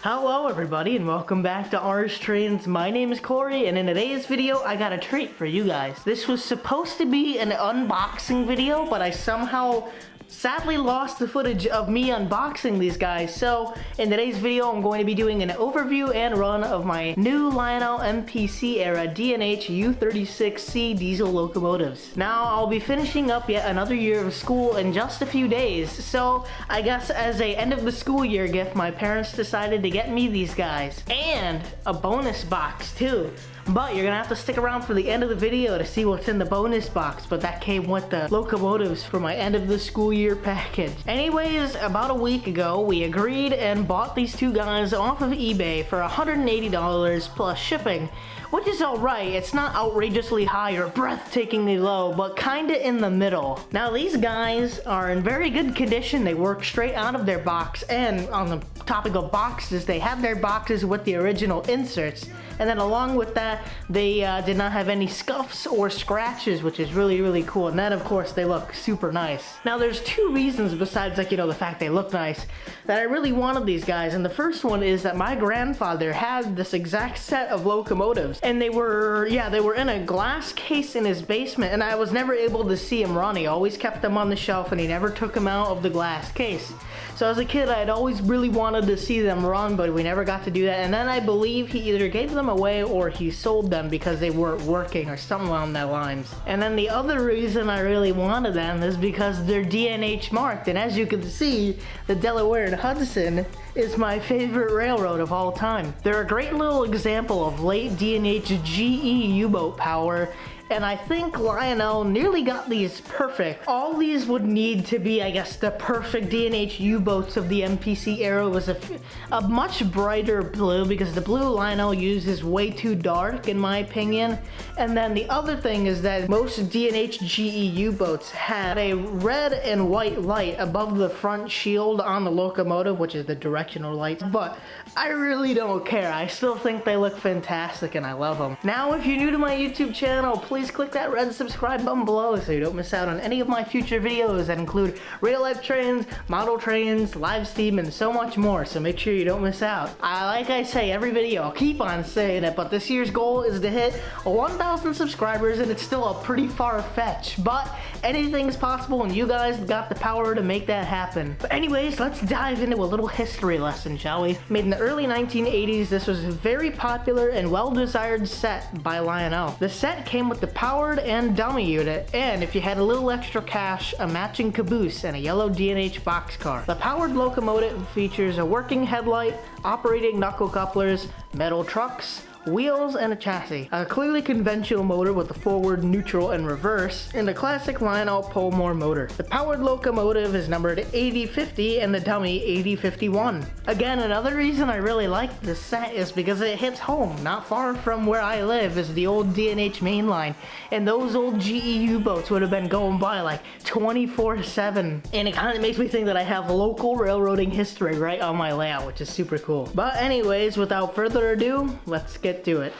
Hello everybody and welcome back to Ours Trains. My name is Corey and in today's video I got a treat for you guys. This was supposed to be an unboxing video, but I somehow sadly lost the footage of me unboxing these guys. So in today's video I'm going to be doing an overview and run of my new Lionel MPC era D&H U36'c diesel locomotives. Now I'll be finishing up yet another year of school in just a few days, so I guess as a end of the school year gift my parents decided to get me these guys. And a bonus box too. But you're gonna have to stick around for the end of the video to see what's in the bonus box, but that came with the locomotives for my end of the school year package. Anyways, about a week ago, we agreed and bought these two guys off of eBay for $180 plus shipping, which is alright. It's not outrageously high or breathtakingly low, but kinda in the middle. Now these guys are in very good condition. They work straight out of their box, and on the topic of boxes, they have their boxes with the original inserts, and then along with that they did not have any scuffs or scratches, which is really cool. And then of course they look super nice. Now there's two reasons besides, like, you know, the fact they look nice, that I really wanted these guys. And the first one is that my grandfather had this exact set of locomotives, and they were in a glass case in his basement, and I was never able to see him run. He always kept them on the shelf and he never took them out of the glass case. So as a kid I had always really wanted to see them run, but we never got to do that. And then I believe he either gave them away or he sold them because they weren't working or something along that lines. And then the other reason I really wanted them is because they're D&H marked, and as you can see, the Delaware and Hudson is my favorite railroad of all time. They're a great little example of late D&H GE U-boat power, and I think Lionel nearly got these perfect. All these would need to be, I guess, the perfect D&H U-boats of the MPC era was a much brighter blue, because the blue Lionel uses way too dark in my opinion. And then the other thing is that most D&H GE U-boats had a red and white light above the front shield on the locomotive, which is the directional lights, but I really don't care. I still think they look fantastic and I love them. Now if you're new to my YouTube channel, please click that red subscribe button below so you don't miss out on any of my future videos that include real life trains, model trains, live steam, and so much more, so make sure you don't miss out. Like I say every video, I'll keep on saying it, but this year's goal is to hit 1,000 subscribers, and it's still a pretty far-fetched, but anything's possible and you guys got the power to make that happen. But anyways, let's dive into a little history lesson, shall we? Made in the early 1980s, this was a very popular and well-desired set by Lionel. The set came with the powered and dummy unit, and if you had a little extra cash, a matching caboose and a yellow D&H boxcar. The powered locomotive features a working headlight, operating knuckle couplers, metal trucks, wheels, and a chassis. A clearly conventional motor with the forward, neutral, and reverse, and a classic Lionel Polmore motor. The powered locomotive is numbered 8050 and the dummy 8051. Again, another reason I really like this set is because it hits home. Not far from where I live is the old D&H mainline, and those old GE U-boats would have been going by like 24/7. And it kind of makes me think that I have local railroading history right on my layout, which is super cool. But anyways, without further ado, let's get to it.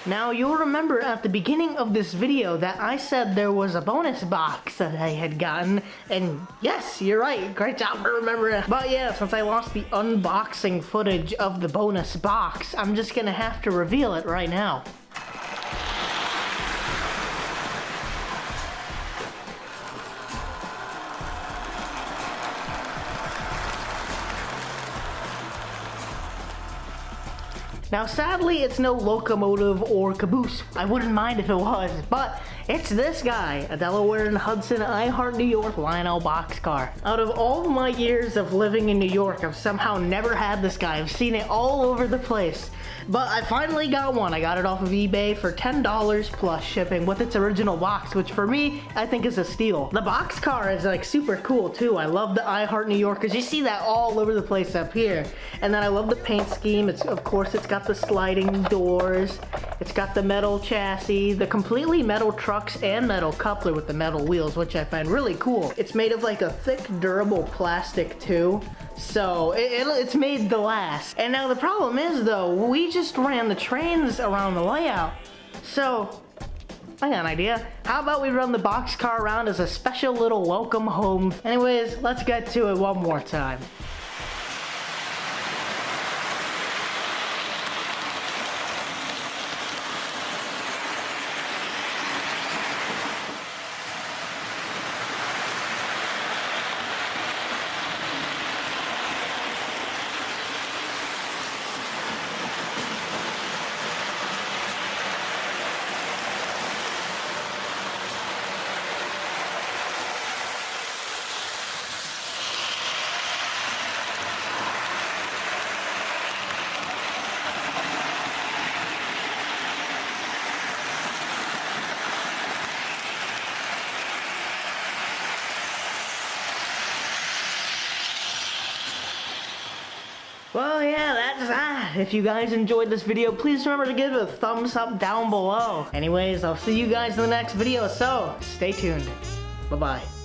Now, you'll remember at the beginning of this video that I said there was a bonus box that I had gotten, and yes, you're right, great job for remembering. But yeah, since I lost the unboxing footage of the bonus box, I'm just gonna have to reveal it right now. Now, sadly, it's no locomotive or caboose. I wouldn't mind if it was, but it's this guy, a Delaware and Hudson I Heart New York Lionel boxcar. Out of all my years of living in New York, I've somehow never had this guy. I've seen it all over the place. But I finally got one. I got it off of eBay for $10 plus shipping with its original box, which for me, I think is a steal. The boxcar is like super cool too. I love the I Heart New York because you see that all over the place up here. And then I love the paint scheme. Of course, it's got the sliding doors. It's got the metal chassis, the completely metal trucks and metal coupler with the metal wheels, which I find really cool. It's made of like a thick, durable plastic too. So it's made to last. And now the problem is though, we just ran the trains around the layout. So I got an idea. How about we run the boxcar around as a special little welcome home? Anyways, let's get to it one more time. Well, yeah, that's that. If you guys enjoyed this video, please remember to give it a thumbs up down below. Anyways, I'll see you guys in the next video, so stay tuned. Bye-bye.